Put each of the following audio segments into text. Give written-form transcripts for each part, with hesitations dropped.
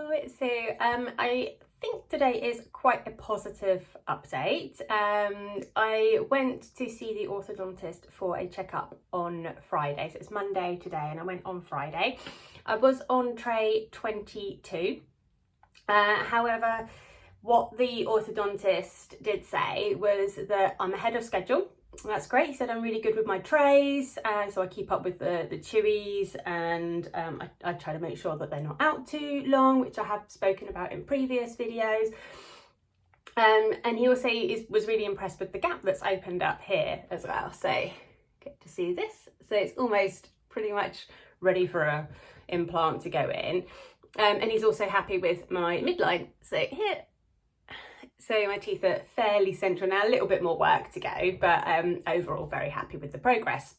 I think today is quite a positive update. I went to see the orthodontist for a checkup on Friday, so it's Monday today, and I went on Friday. I was on tray 22. However, what the orthodontist did say was that I'm ahead of schedule. That's great. He said I'm really good with my trays, so I keep up with the chewies, and I try to make sure that they're not out too long, which I have spoken about in previous videos. And he also was really impressed with the gap that's opened up here as well. So get to see this. So it's almost pretty much ready for a implant to go in. And he's also happy with my midline. So here. So my teeth are fairly central now, a little bit more work to go, but overall very happy with the progress.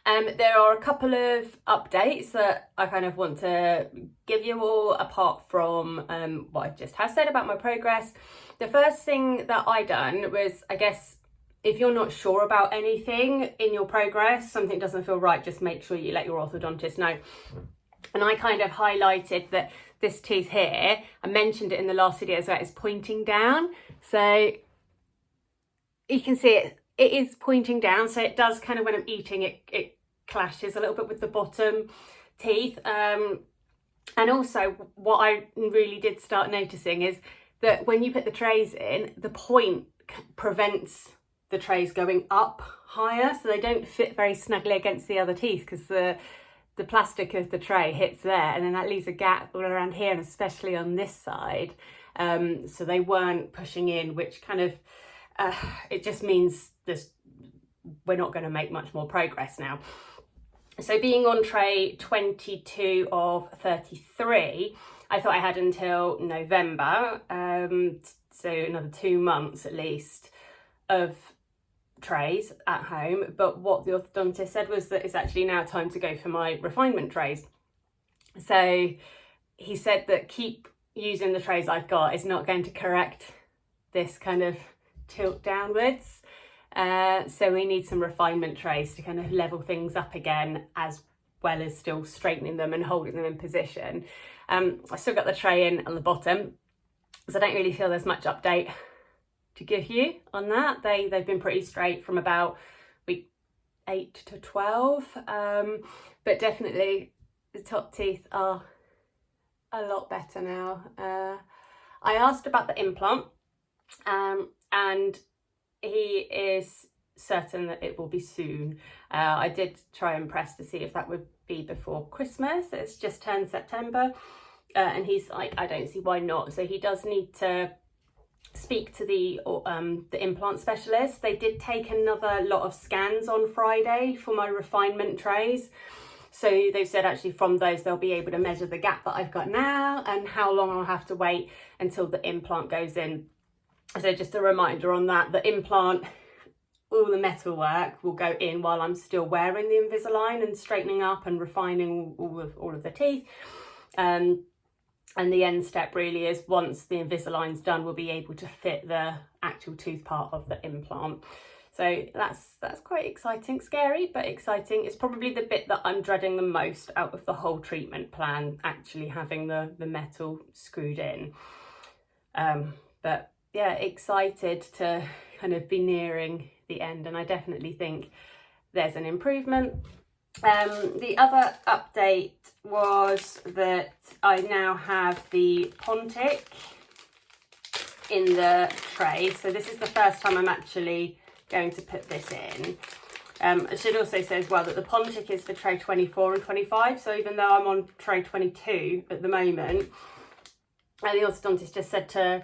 There are a couple of updates that I kind of want to give you all, apart from what I just have said about my progress. The first thing that I done was, I guess, if you're not sure about anything in your progress, something doesn't feel right, just make sure you let your orthodontist know. And I kind of highlighted that this tooth here, I mentioned it in the last video as well, is pointing down. So you can see it is pointing down. So it does kind of, when I'm eating, it clashes a little bit with the bottom teeth. And also what I really did start noticing is that when you put the trays in, the point prevents the trays going up higher. So they don't fit very snugly against the other teeth, because the plastic of the tray hits there, and then that leaves a gap all around here, and especially on this side. So they weren't pushing in, which kind of, it just means we're not going to make much more progress now. So being on tray 22 of 33, I thought I had until November, so another 2 months at least of trays at home. But what the orthodontist said was that it's actually now time to go for my refinement trays. So he said that keep using the trays I've got is not going to correct this kind of tilt downwards. So we need some refinement trays to kind of level things up again, as well as still straightening them and holding them in position. I still got the tray in on the bottom, so I don't really feel there's much update to give you on that. They've been pretty straight from about week 8 to 12, but definitely the top teeth are a lot better now. I asked about the implant, and he is certain that it will be soon. I did try and press to see if that would be before Christmas. It's just turned September, and he's like, I don't see why not. So he does need to speak to the implant specialist. They did take another lot of scans on Friday for my refinement trays. So they've said actually from those they'll be able to measure the gap that I've got now and how long I'll have to wait until the implant goes in. So just a reminder on that, the implant, all the metal work will go in while I'm still wearing the Invisalign and straightening up and refining all of the teeth. And the end step really is, once the Invisalign's done, we'll be able to fit the actual tooth part of the implant. So that's quite exciting, scary, but exciting. It's probably the bit that I'm dreading the most out of the whole treatment plan, actually having the metal screwed in. But yeah, excited to kind of be nearing the end, and I definitely think there's an improvement. The other update was that I now have the pontic in the tray. So this is the first time I'm actually going to put this in. I should also say as well that the pontic is for tray 24 and 25. So even though I'm on tray 22 at the moment, the orthodontist just said to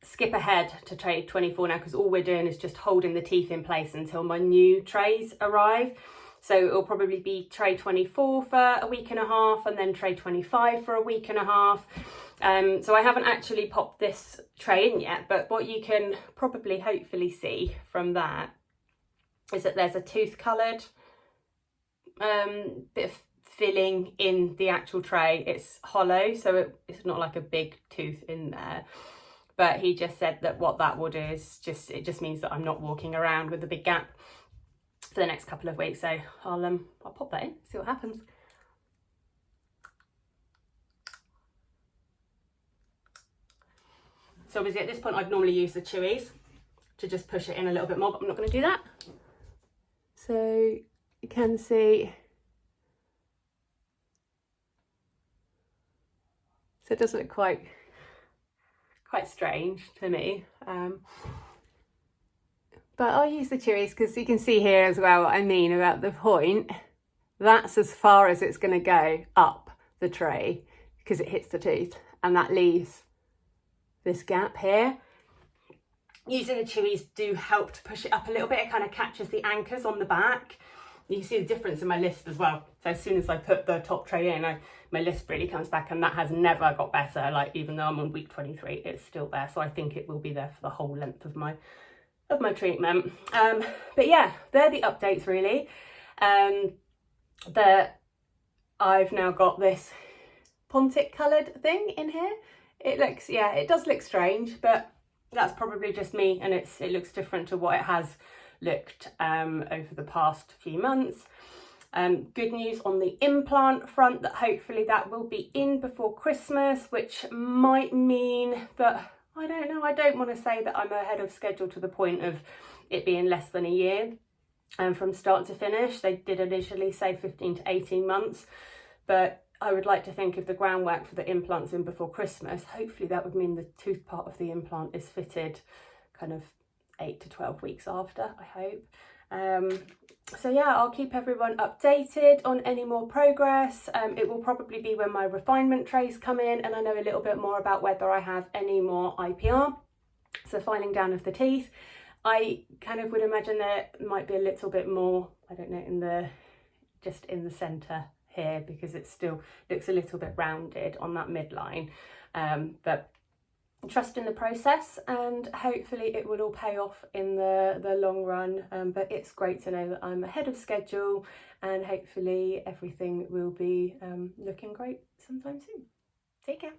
skip ahead to tray 24 now, because all we're doing is just holding the teeth in place until my new trays arrive. So it'll probably be tray 24 for a week and a half, and then tray 25 for a week and a half. So I haven't actually popped this tray in yet, but what you can probably hopefully see from that is that there's a tooth coloured bit of filling in the actual tray. It's hollow, so it's not like a big tooth in there. But he just said that what that would is it just means that I'm not walking around with a big gap for the next couple of weeks. So I'll pop that in, see what happens. So obviously at this point I'd normally use the Chewies to just push it in a little bit more, but I'm not going to do that. So you can see, so it does look quite strange to me. But I'll use the Chewies because you can see here as well what I mean about the point. That's as far as it's going to go up the tray because it hits the tooth, and that leaves this gap here. Using the Chewies do help to push it up a little bit. It kind of catches the anchors on the back. You can see the difference in my lisp as well. So as soon as I put the top tray in, my lisp really comes back, and that has never got better. Like, even though I'm on week 23, it's still there. So I think it will be there for the whole length of my treatment. But yeah, they're the updates really. That I've now got this pontic coloured thing in here. It looks, yeah, it does look strange, but that's probably just me, and it looks different to what it has looked over the past few months. Good news on the implant front, that hopefully that will be in before Christmas, which might mean that, I don't know, I don't want to say that I'm ahead of schedule to the point of it being less than a year from start to finish. They did initially say 15 to 18 months, but I would like to think if the groundwork for the implant's in before Christmas, hopefully that would mean the tooth part of the implant is fitted kind of 8 to 12 weeks after, I hope. So yeah, I'll keep everyone updated on any more progress. It will probably be when my refinement trays come in and I know a little bit more about whether I have any more IPR, so filing down of the teeth. I kind of would imagine there might be a little bit more, I don't know, just in the centre here, because it still looks a little bit rounded on that midline. But trust in the process, and hopefully it will all pay off in the long run. But it's great to know that I'm ahead of schedule, and hopefully everything will be looking great sometime soon. Take care.